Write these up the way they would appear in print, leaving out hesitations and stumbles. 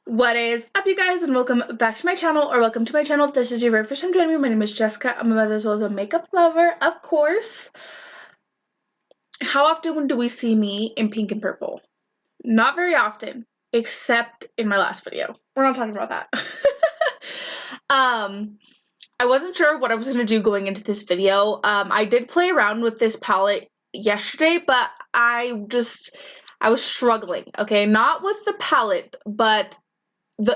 What is up, you guys, and welcome back to my channel, or welcome to my channel if this is your very first time joining me. My name is Jessica. I'm a mother as well as a makeup lover, of course. How often do we see me in pink and purple? Not very often, except in my last video. We're not talking about that. I wasn't sure what I was going to do going into this video. I did play around with this palette yesterday, but I was struggling, okay? Not with the palette, but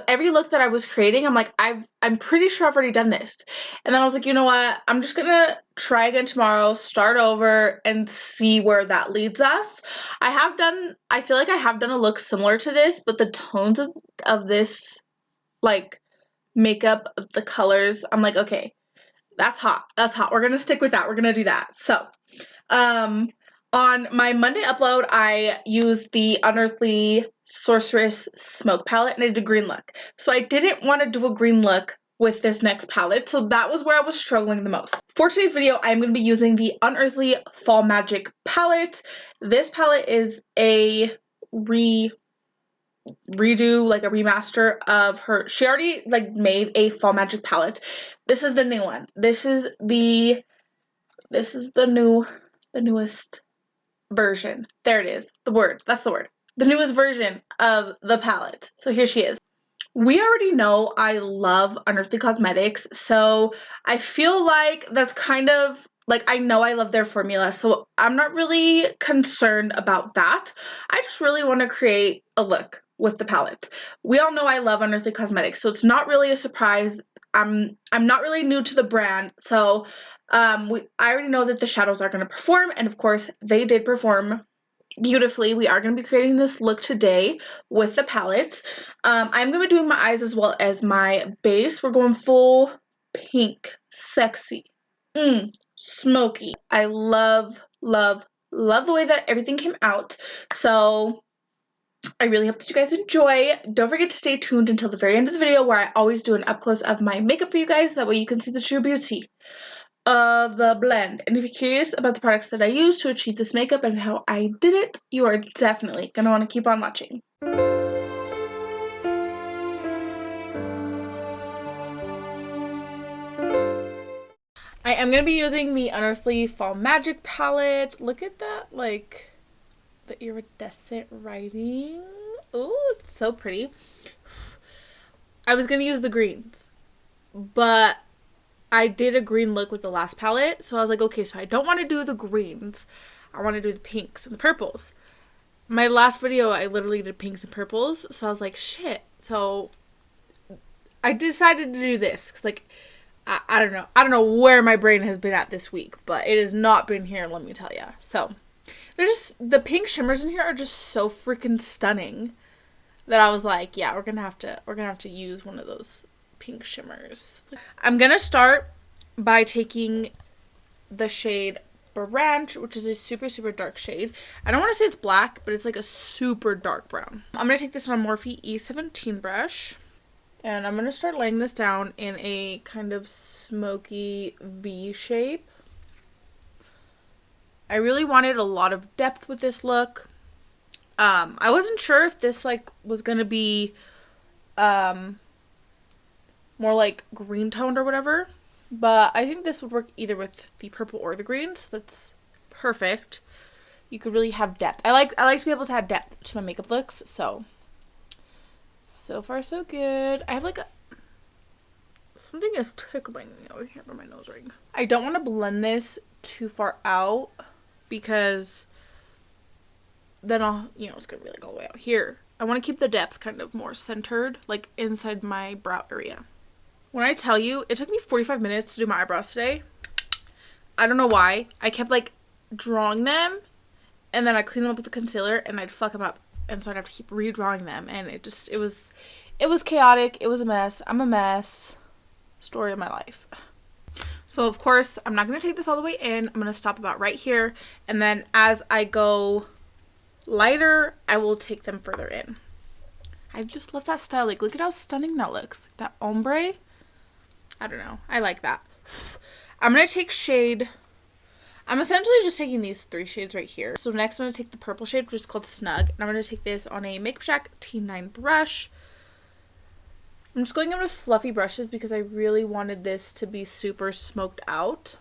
every look that I was creating, I'm like, I'm pretty sure I've already done this. And then I was like, you know what? I'm just gonna try again tomorrow, start over, and see where that leads us. I feel like I have done a look similar to this, but the tones of this, like, makeup, the colors, I'm like, okay, that's hot. That's hot. We're gonna stick with that. We're gonna do that. So, on my Monday upload, I used the Unearthly Sorceress Smoke palette, and I did a green look. So I didn't want to do a green look with this next palette, so that was where I was struggling the most. For today's video, I'm going to be using the Unearthly Fall Magic palette. This palette is a redo, like a remaster of her. She already like made a Fall Magic palette. This is the new one. This is the newest version. There it is. That's the word. The newest version of the palette. So here she is. We already know I love Unearthly Cosmetics, so I feel like that's kind of like, I know I love their formula, so I'm not really concerned about that. I just really want to create a look with the palette. We all know I love Unearthly Cosmetics, so it's not really a surprise. I'm not really new to the brand, so I already know that the shadows are going to perform, and of course they did perform beautifully. We are going to be creating this look today with the palette. I'm going to be doing my eyes as well as my base. We're going full pink, sexy, smoky. I love the way that everything came out. So I really hope that you guys enjoy. Don't forget to stay tuned until the very end of the video, where I always do an up close of my makeup for you guys. That way you can see the true beauty of the blend. And if you're curious about the products that I use to achieve this makeup and how I did it, you are definitely gonna want to keep on watching. I am gonna be using the Unearthly Fall Magic palette. Look at that, like, the iridescent writing. Ooh, it's so pretty. I was gonna use the greens, but I did a green look with the last palette, so I was like, okay, so I don't want to do the greens. I want to do the pinks and the purples. My last video, I literally did pinks and purples, so I was like, shit. So I decided to do this, because, like, I don't know. I don't know where my brain has been at this week, but it has not been here, let me tell you. So, there's just, the pink shimmers in here are just so freaking stunning that I was like, yeah, we're gonna have to use one of those pink shimmers. I'm gonna start by taking the shade Branch, which is a super dark shade. I don't want to say it's black, but it's like a super dark brown. I'm gonna take this on a Morphe E17 brush, and I'm gonna start laying this down in a kind of smoky V shape. I really wanted a lot of depth with this look. I wasn't sure if this like was gonna be more like green toned or whatever, but I think this would work either with the purple or the green, so that's perfect. You could really have depth. I like to be able to add depth to my makeup looks, so far so good. I have like something is tickling me over here by my nose ring. I don't want to blend this too far out, because then it's gonna be like all the way out here. I want to keep the depth kind of more centered, like inside my brow area. When I tell you, it took me 45 minutes to do my eyebrows today. I don't know why. I kept like drawing them, and then I'd clean them up with the concealer, and I'd fuck them up, and so I'd have to keep redrawing them, and it was chaotic. It was a mess. I'm a mess. Story of my life. So of course, I'm not going to take this all the way in. I'm going to stop about right here, and then as I go lighter, I will take them further in. I just love that style. Like, look at how stunning that looks. Like, that ombre. I don't know. I like that. I'm going to take shade. I'm essentially just taking these 3 shades right here. So next I'm going to take the purple shade, which is called Snug. And I'm going to take this on a Makeup Shack T9 brush. I'm just going in with fluffy brushes because I really wanted this to be super smoked out.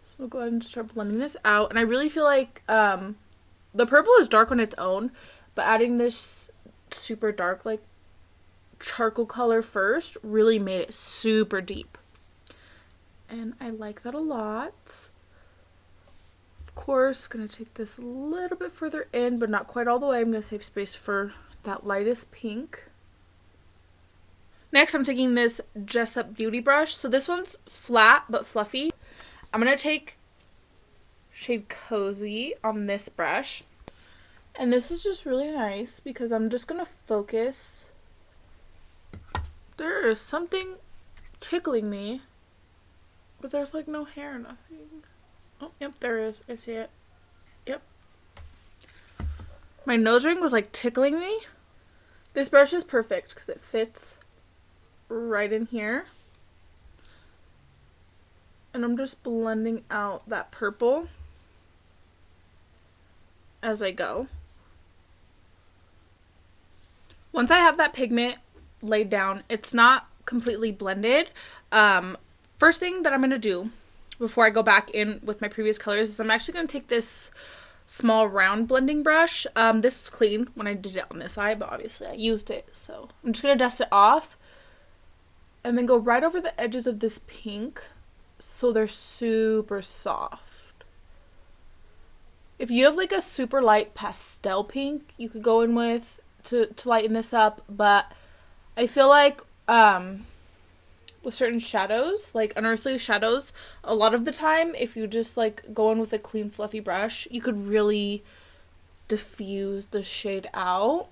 So we'll go ahead and start blending this out. And I really feel like the purple is dark on its own, but adding this super dark like charcoal color first really made it super deep. And I like that a lot. Of course, gonna take this a little bit further in, but not quite all the way. I'm gonna save space for that lightest pink. Next, I'm taking this Jessup Beauty brush. So this one's flat but fluffy. I'm gonna take shade Cozy on this brush. And this is just really nice because I'm just gonna focus. There is something tickling me, but there's like no hair or nothing. Oh, yep, there is. I see it. Yep. My nose ring was like tickling me. This brush is perfect because it fits right in here. And I'm just blending out that purple as I go. Once I have that pigment laid down, it's not completely blended. First thing that I'm going to do before I go back in with my previous colors is I'm actually going to take this small round blending brush. This is clean when I did it on this eye, but obviously I used it. So I'm just going to dust it off and then go right over the edges of this pink so they're super soft. If you have like a super light pastel pink, you could go in with to lighten this up, but I feel like with certain shadows, like Unearthly shadows, a lot of the time, if you just like go in with a clean fluffy brush, you could really diffuse the shade out.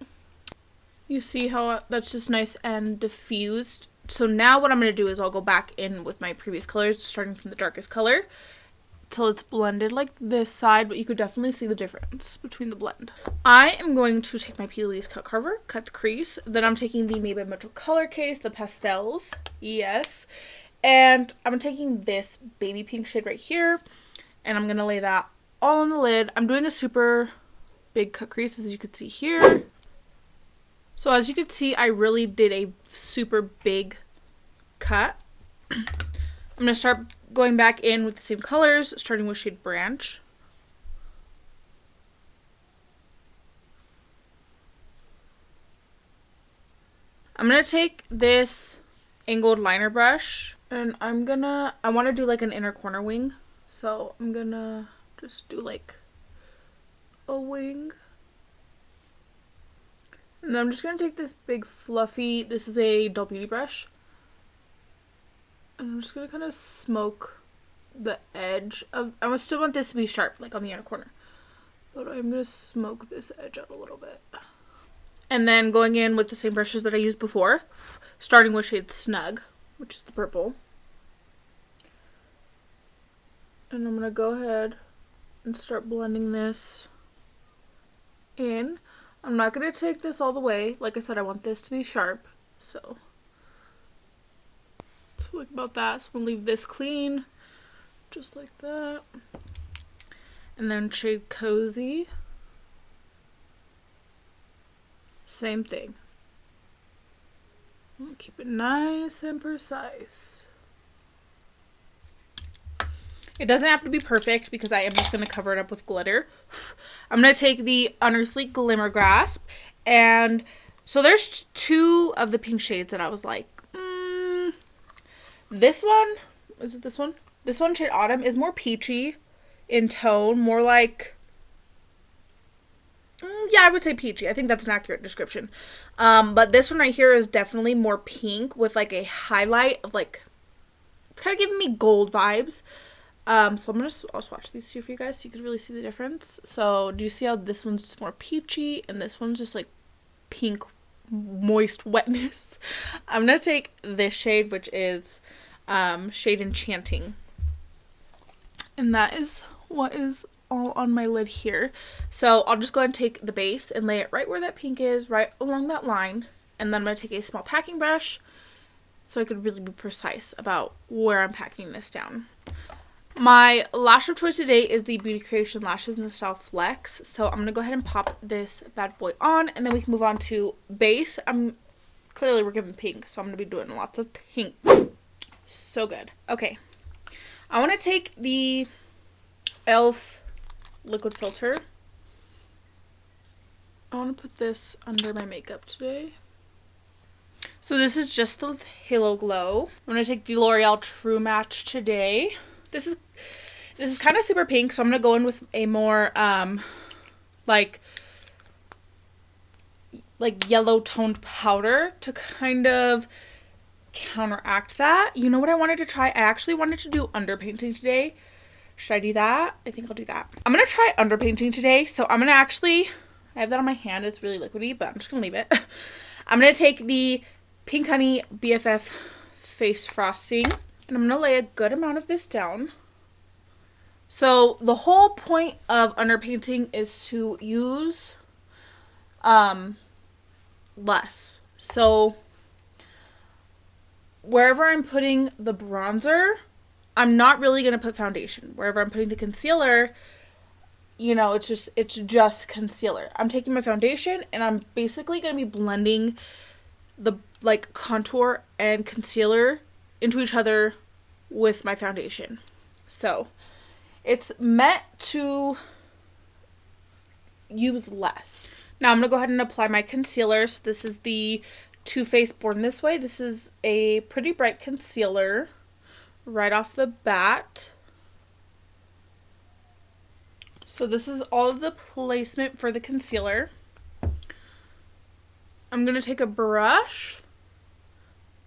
You see how that's just nice and diffused. So now what I'm going to do is I'll go back in with my previous colors, starting from the darkest color, till it's blended like this side, but you could definitely see the difference between the blend. I am going to take my P. cut carver, cut the crease, then I'm taking the Maybelline Metro Color Case, the pastels, yes, and I'm taking this baby pink shade right here, and I'm going to lay that all on the lid. I'm doing a super big cut crease, as you can see here. So as you can see, I really did a super big cut. I'm going to start going back in with the same colors, starting with shade Branch. I'm going to take this angled liner brush and I want to do like an inner corner wing. So I'm going to just do like a wing. And then I'm just going to take this big fluffy, this is a Dull Beauty brush. And I'm just going to kind of smoke the edge of, I still want this to be sharp, like on the inner corner. But I'm going to smoke this edge out a little bit. And then going in with the same brushes that I used before, starting with shade Snug, which is the purple. And I'm going to go ahead and start blending this in. I'm not going to take this all the way. Like I said, I want this to be sharp. So like about that. So I'm going to leave this clean. Just like that. And then shade Cozy. Same thing. Keep it nice and precise. It doesn't have to be perfect because I am just going to cover it up with glitter. I'm going to take the Unearthly Glimmer Grasp. And so there's two of the pink shades that I was like, this one, is it this one? This one, shade Autumn, is more peachy in tone. More like, yeah, I would say peachy. I think that's an accurate description. But this one right here is definitely more pink with like a highlight of like, it's kind of giving me gold vibes. So I'll swatch these two for you guys so you can really see the difference. So do you see how this one's just more peachy and this one's just like pink moist wetness? I'm going to take this shade, which is shade Enchanting. And that is what is all on my lid here. So I'll just go ahead and take the base and lay it right where that pink is, right along that line. And then I'm going to take a small packing brush so I could really be precise about where I'm packing this down. My lash of choice today is the Beauty Creation Lashes in the style Flex. So I'm going to go ahead and pop this bad boy on and then we can move on to base. I'm Clearly we're giving pink, so I'm going to be doing lots of pink. So good. Okay. I want to take the e.l.f. liquid filter. I want to put this under my makeup today. So this is just the Halo Glow. I'm going to take the L'Oreal True Match today. This is kind of super pink, so I'm going to go in with a more like yellow toned powder to kind of counteract that. You know what I wanted to try? I actually wanted to do underpainting today. Should I do that? I think I'll do that. I'm going to try underpainting today. So I'm going to actually, I have that on my hand. It's really liquidy, but I'm just going to leave it. I'm going to take the Pink Honey BFF face frosting and I'm going to lay a good amount of this down. So the whole point of underpainting is to use less. So wherever I'm putting the bronzer, I'm not really going to put foundation. Wherever I'm putting the concealer, you know, it's just concealer. I'm taking my foundation and I'm basically going to be blending the like contour and concealer into each other with my foundation. So it's meant to use less. Now I'm going to go ahead and apply my concealer. So this is the Too Faced Born This Way. This is a pretty bright concealer right off the bat. So this is all of the placement for the concealer. I'm going to take a brush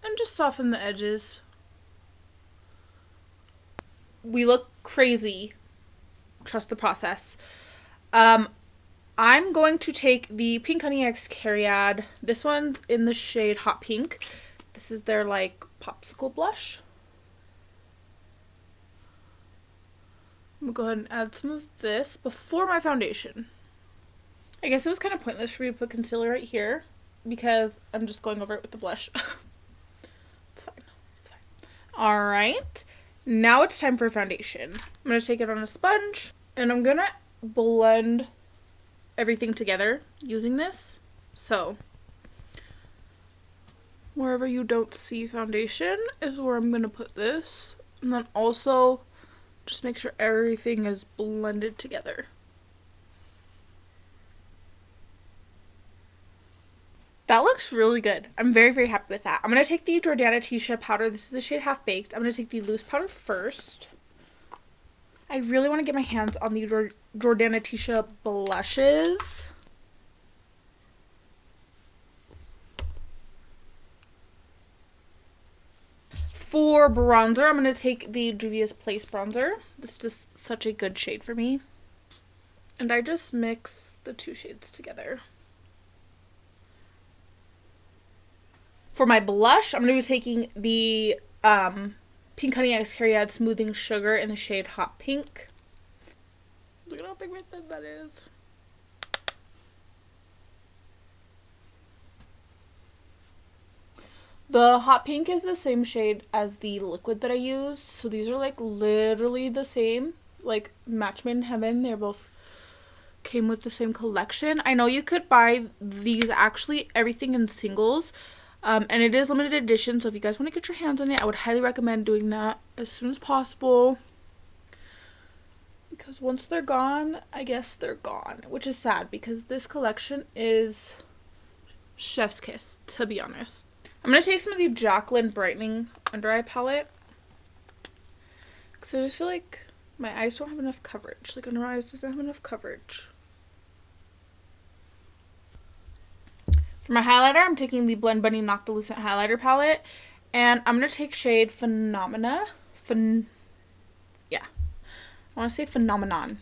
and just soften the edges. We look crazy. Trust the process. I'm going to take the Pink Honey X Cariad. This one's in the shade Hot Pink. This is their like popsicle blush. I'm going to go ahead and add some of this before my foundation. I guess it was kind of pointless for me to put concealer right here because I'm just going over it with the blush. It's fine. It's fine. Alright. Now it's time for foundation. I'm going to take it on a sponge and I'm going to blend everything together using this. So wherever you don't see foundation is where I'm going to put this. And then also just make sure everything is blended together. That looks really good. I'm very, very happy with that. I'm going to take the Jordana Ticia powder. This is the shade Half Baked. I'm going to take the loose powder first. I really want to get my hands on the Jordana Ticia blushes. For bronzer, I'm going to take the Juvia's Place bronzer. This is just such a good shade for me. And I just mix the two shades together. For my blush, I'm going to be taking the Pink Honey X Cariad Smoothing Sugar in the shade Hot Pink. Look at how pigmented that is. The Hot Pink is the same shade as the liquid that I used. So these are like literally the same. Like match made in heaven. They're both came with the same collection. I know you could buy these actually everything in singles. And it is limited edition. So if you guys want to get your hands on it, I would highly recommend doing that as soon as possible. Because once they're gone, I guess they're gone. Which is sad because this collection is chef's kiss, to be honest. I'm going to take some of the Jaclyn Brightening Under Eye palette. Because I just feel like my eyes don't have enough coverage. Like under eyes doesn't have enough coverage. For my highlighter, I'm taking the Blend Bunny Noctilucent highlighter palette. And I'm going to take shade Phenomena. Yeah. I want to say Phenomenon.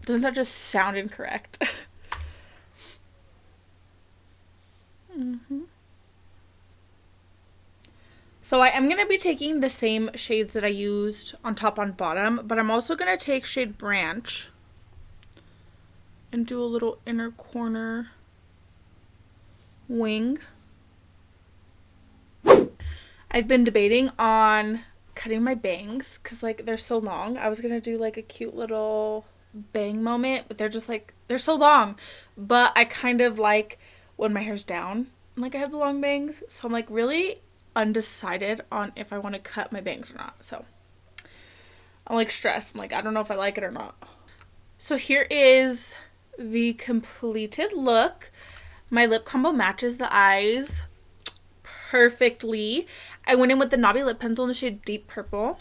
Doesn't that just sound incorrect? So I am going to be taking the same shades that I used on top on bottom, but I'm also going to take shade Branch and do a little inner corner wing. I've been debating on cutting my bangs because like they're so long. I was going to do like a cute little bang moment, but they're just like, they're so long. But I kind of like when my hair's down like I have the long bangs, so I'm like really undecided on if I want to cut my bangs or not. So I'm like stressed. I'm like, I don't know if I like it or not. So here is the completed look. My lip combo matches the eyes perfectly. I went in with the Nabi lip pencil in the shade Deep Purple.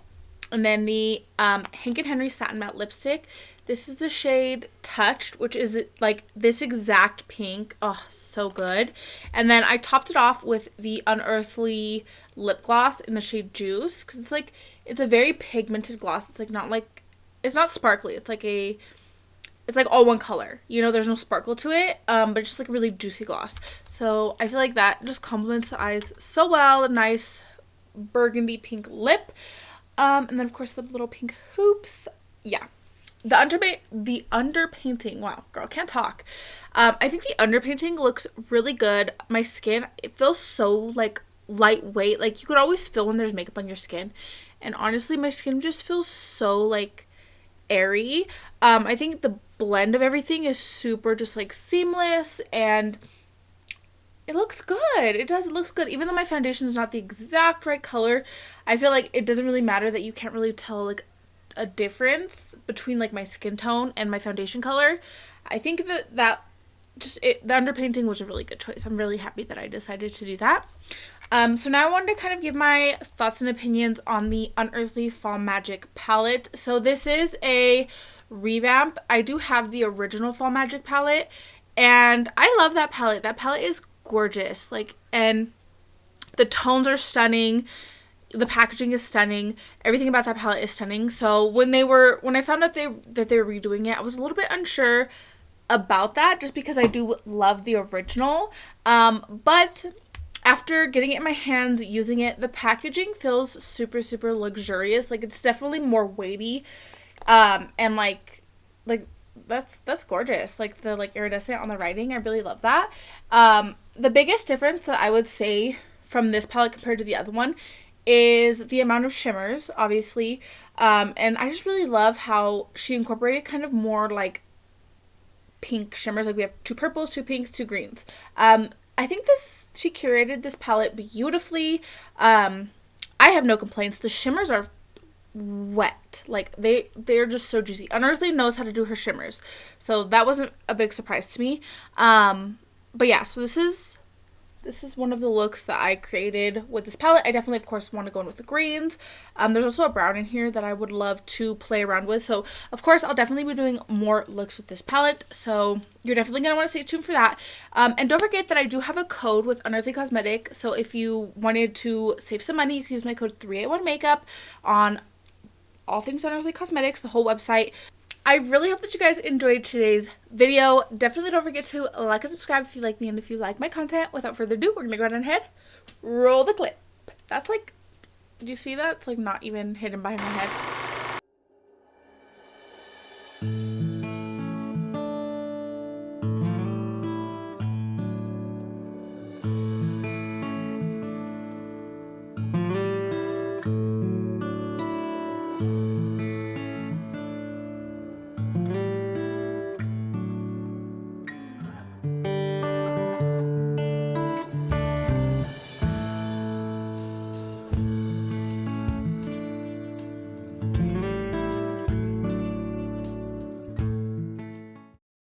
And then the Hank and Henry Satin Matte lipstick. This is the shade Touched, which is like this exact pink. Oh, so good. And then I topped it off with the Unearthly lip gloss in the shade Juice. Because it's like, it's a very pigmented gloss. It's like not like, it's not sparkly. It's like all one color. You know, there's no sparkle to it. But it's just like a really juicy gloss. So I feel like that just complements the eyes so well. A nice burgundy pink lip. And then of course the little pink hoops. Yeah. The underpainting. Wow, girl, can't talk. I think the underpainting looks really good. My skin, it feels so like lightweight. Like you could always feel when there's makeup on your skin. And honestly, my skin just feels so like airy. I think the blend of everything is super just like seamless, and it looks good. It looks good. Even though my foundation is not the exact right color, I feel like it doesn't really matter that you can't really tell like a difference between like my skin tone and my foundation color. I think the underpainting was a really good choice. I'm really happy that I decided to do that. So now I wanted to kind of give my thoughts and opinions on the Unearthly Fall Magic palette. So this is a revamp. I do have the original Fall Magic palette, and I love that palette. That palette is gorgeous, like, and the tones are stunning, the packaging is stunning, everything about that palette is stunning. So when I found out that they were redoing it, I was a little bit unsure about that, just because I do love the original, but after getting it in my hands, using it, the packaging feels super, super luxurious. Like, it's definitely more weighty, and like that's gorgeous. Like the like iridescent on the writing, I really love that. The biggest difference that I would say from this palette compared to the other one is the amount of shimmers, obviously. And I just really love how she incorporated kind of more like pink shimmers. Like we have 2 purples, 2 pinks, 2 greens. I think she curated this palette beautifully. I have no complaints. The shimmers are wet. Like they're just so juicy. Unearthly knows how to do her shimmers, so that wasn't a big surprise to me. But yeah, so this is one of the looks that I created with this palette. I definitely, of course, want to go in with the greens. There's also a brown in here that I would love to play around with. So, of course, I'll definitely be doing more looks with this palette. So, you're definitely going to want to stay tuned for that. And don't forget that I do have a code with Unearthly Cosmetic. So, if you wanted to save some money, you can use my code 381makeup on all things Unearthly Cosmetics, the whole website. I really hope that you guys enjoyed today's video. Definitely don't forget to like and subscribe if you like me and if you like my content. Without further ado, we're going to go ahead, roll the clip. That's like, do you see that? It's like not even hidden behind my head.